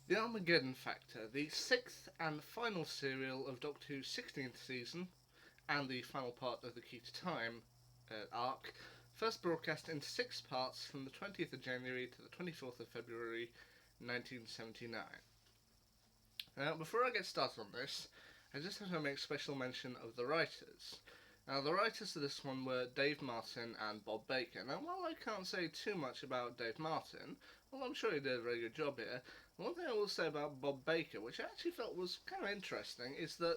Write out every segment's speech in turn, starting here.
The Armageddon Factor, the sixth and final serial of Doctor Who's 16th season, and the final part of the Key to Time arc, first broadcast in six parts from the 20th of January to the 24th of February 1979. Now, before I get started on this, I just have to make special mention of the writers. Now, the writers of this one were Dave Martin and Bob Baker. Now, while I can't say too much about Dave Martin, well, I'm sure he did a very good job here, one thing I will say about Bob Baker, which I actually felt was kind of interesting, is that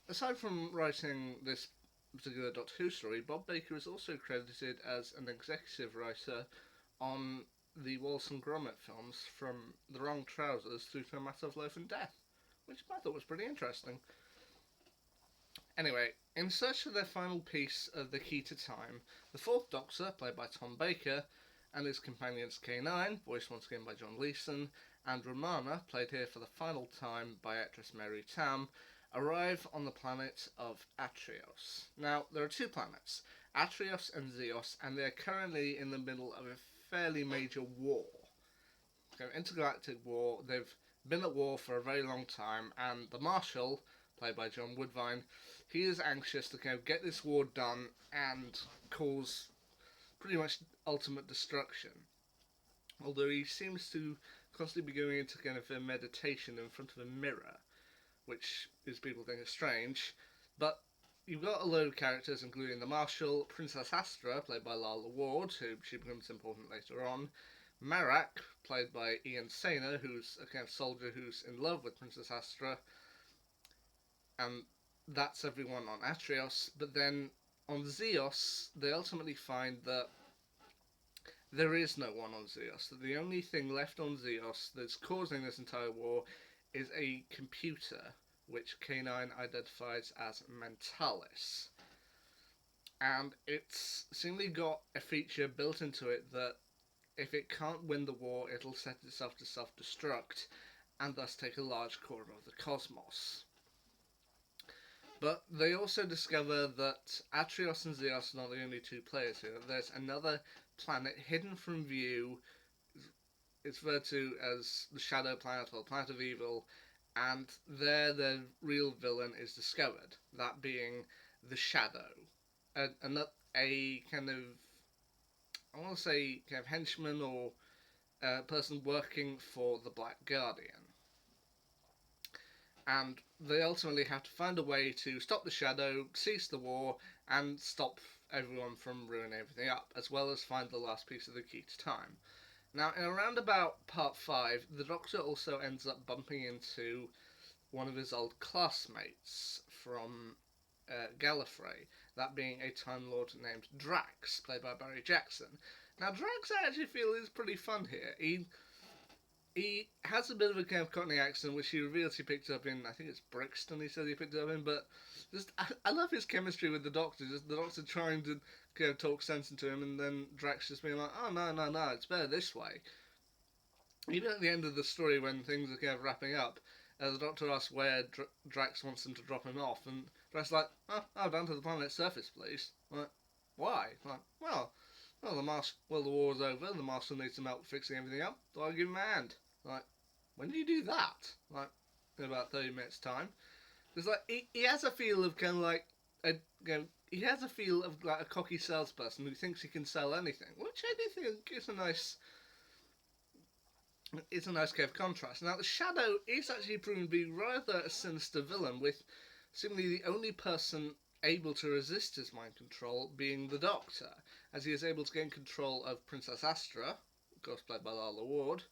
aside from writing this particular Doctor Who story, Bob Baker is also credited as an executive writer on the Wallace and Gromit films, from The Wrong Trousers through to A Matter of Life and Death, which I thought was pretty interesting. Anyway, in search of their final piece of The Key to Time, the Fourth Doctor, played by Tom Baker, and his companions K9, voiced once again by John Leeson, and Romana, played here for the final time by actress Mary Tam, arrive on the planet of Atrios. Now, there are two planets, Atrios and Zeos, and they're currently in the middle of a fairly major war. Okay, intergalactic war. They've been at war for a very long time, and the Marshal, played by John Woodvine, he is anxious to get this war done and cause pretty much ultimate destruction. Although he seems to constantly be going into kind of a meditation in front of a mirror, which is people think is strange. But you've got a load of characters, including the Marshal, Princess Astra, played by Lala Ward, who she becomes important later on, Marak, played by Ian Sainer, who's a kind of soldier who's in love with Princess Astra, and that's everyone on Atrios. But then on Zeos, they ultimately find that there is no one on Zeos, that the only thing left on Zeos that's causing this entire war is a computer, which K9 identifies as Mentalis. And it's seemingly got a feature built into it that if it can't win the war, it'll set itself to self-destruct, and thus take a large quarter of the cosmos. But they also discover that Atrios and Zeos are not the only two players here. There's another planet hidden from view. It's referred to as the Shadow Planet or the Planet of Evil, and there the real villain is discovered, that being the Shadow. A kind of, I want to say, kind of henchman or person working for the Black Guardian. And they ultimately have to find a way to stop the Shadow, cease the war, and stop everyone from ruining everything up, as well as find the last piece of the Key to Time. Now, in around about part 5, the Doctor also ends up bumping into one of his old classmates from Gallifrey, that being a Time Lord named Drax, played by Barry Jackson. Now, Drax, I actually feel, is pretty fun here. He has a bit of a kind of Cockney accent, which he reveals he picked up in, I think it's Brixton, he said he picked it up in, but just, I love his chemistry with the Doctor, just the Doctor trying to kind of talk sense into him, and then Drax just being like, oh, no, it's better this way. Even at the end of the story, when things are kind of wrapping up, the Doctor asks where Drax wants him to drop him off, and Drax is like, oh, down to the planet's surface, please. Like, why? Like, well, the war's over, the Master needs some help fixing everything up, so I'll give him a hand. Like, when do you do that? Like, in about 30 minutes' time. It's like, he has a feel of kind of like, he has a feel of like a cocky salesperson who thinks he can sell anything, which I do think is a nice kind of contrast. Now, the Shadow is actually proven to be rather a sinister villain, with seemingly the only person able to resist his mind control being the Doctor, as he is able to gain control of Princess Astra, of course played by Lala Ward,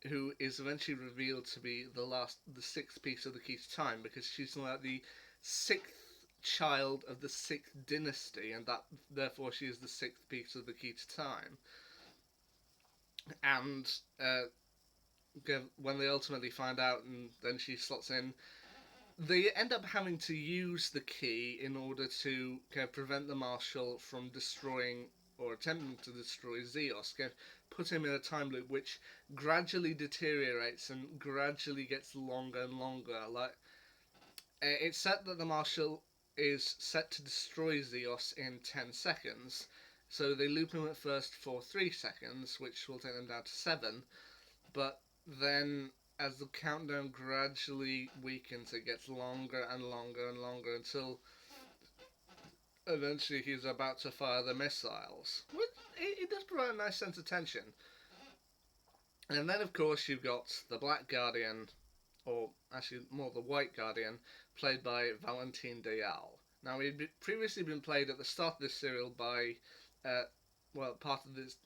who is eventually revealed to be the sixth piece of the Key to Time, because she's like the sixth child of the sixth dynasty, and that therefore she is the sixth piece of the Key to Time. And when they ultimately find out, and then she slots in, they end up having to use the key in order to prevent the Marshal from destroying or attempting to destroy Zeos, put him in a time loop which gradually deteriorates and gradually gets longer and longer. Like, it's said that the Marshal is set to destroy Zeos in 10 seconds, so they loop him at first for 3 seconds, which will take them down to 7, but then as the countdown gradually weakens, it gets longer and longer and longer until eventually he's about to fire the missiles. Which, it does provide a nice sense of tension. And then, of course, you've got the Black Guardian, or actually more the White Guardian, played by Valentine Dial. Now, he'd previously been played at the start of this serial by, part of this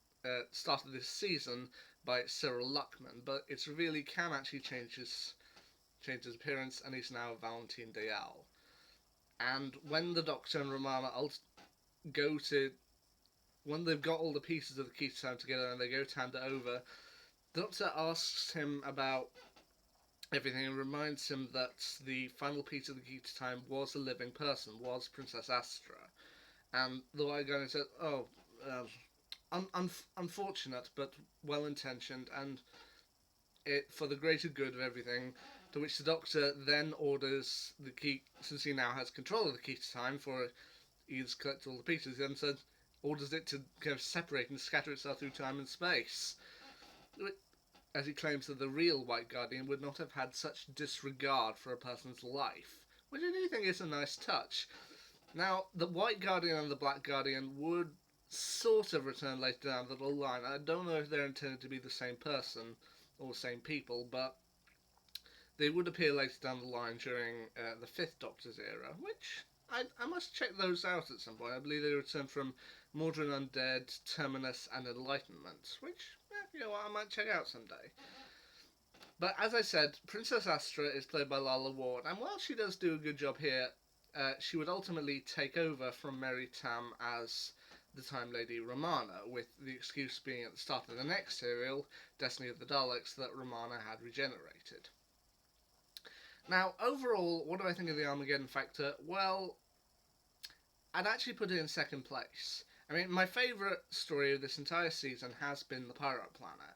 start of this season by Cyril Luckman, but it's revealed he can actually change his appearance, and he's now Valentine Dial. And when the Doctor and Romana go to, when they've got all the pieces of the key to time together and they go to hand it over, the Doctor asks him about everything and reminds him that the final piece of the key to time was a living person, was Princess Astra. And the White Guardian said, "Oh, unfortunate, but well-intentioned, and it for the greater good of everything." To which the Doctor then orders the key, since he now has control of the key to time, for he's collected all the pieces, he then orders it to kind of separate and scatter itself through time and space. As he claims that the real White Guardian would not have had such disregard for a person's life, which I do think is a nice touch. Now, the White Guardian and the Black Guardian would sort of return later down the line. I don't know if they're intended to be the same person or the same people, but they would appear later down the line during the Fifth Doctor's era, which I must check those out at some point. I believe they return from Mordred Undead, Terminus, and Enlightenment, which, I might check out someday. But as I said, Princess Astra is played by Lalla Ward, and while she does do a good job here, she would ultimately take over from Mary Tam as the Time Lady Romana, with the excuse being at the start of the next serial, Destiny of the Daleks, that Romana had regenerated. Now, overall, what do I think of the Armageddon Factor? Well, I'd actually put it in second place. I mean, my favourite story of this entire season has been the Pirate Planet,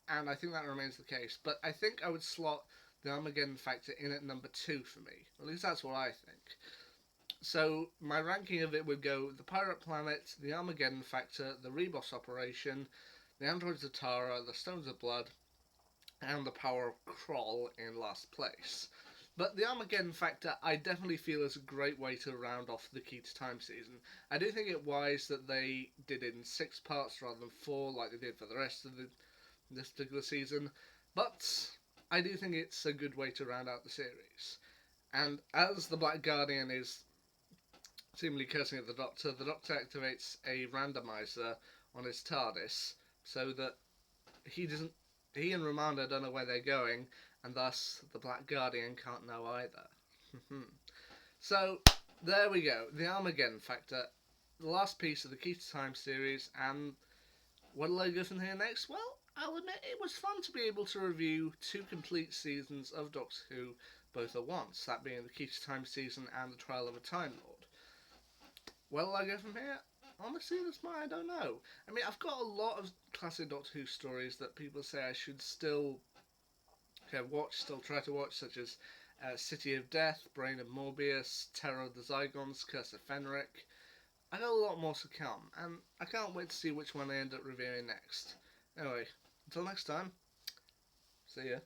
and I think that remains the case, but I think I would slot the Armageddon Factor in at number 2 for me. At least that's what I think. So, my ranking of it would go the Pirate Planet, the Armageddon Factor, the Rebos Operation, the Androids of Tara, the Stones of Blood, and the Power of Kroll in last place. But the Armageddon Factor, I definitely feel, is a great way to round off the Key to Time season. I do think it wise that they did it in 6 parts rather than 4, like they did for the rest of this particular season. But I do think it's a good way to round out the series. And as the Black Guardian is seemingly cursing at the Doctor activates a randomizer on his TARDIS so that he and Romana don't know where they're going, and thus the Black Guardian can't know either. So, there we go. The Armageddon Factor. The last piece of the Key to Time series, and what'll I go from here next? Well, I'll admit it was fun to be able to review 2 complete seasons of Doctor Who both at once, that being the Key to Time season and the Trial of a Time Lord. Where'll I go from here? Honestly, I don't know. I mean, I've got a lot of classic Doctor Who stories that people say I should still try to watch, such as City of Death, Brain of Morbius, Terror of the Zygons, Curse of Fenric. I got a lot more to come, and I can't wait to see which one I end up reviewing next. Anyway, until next time, see ya.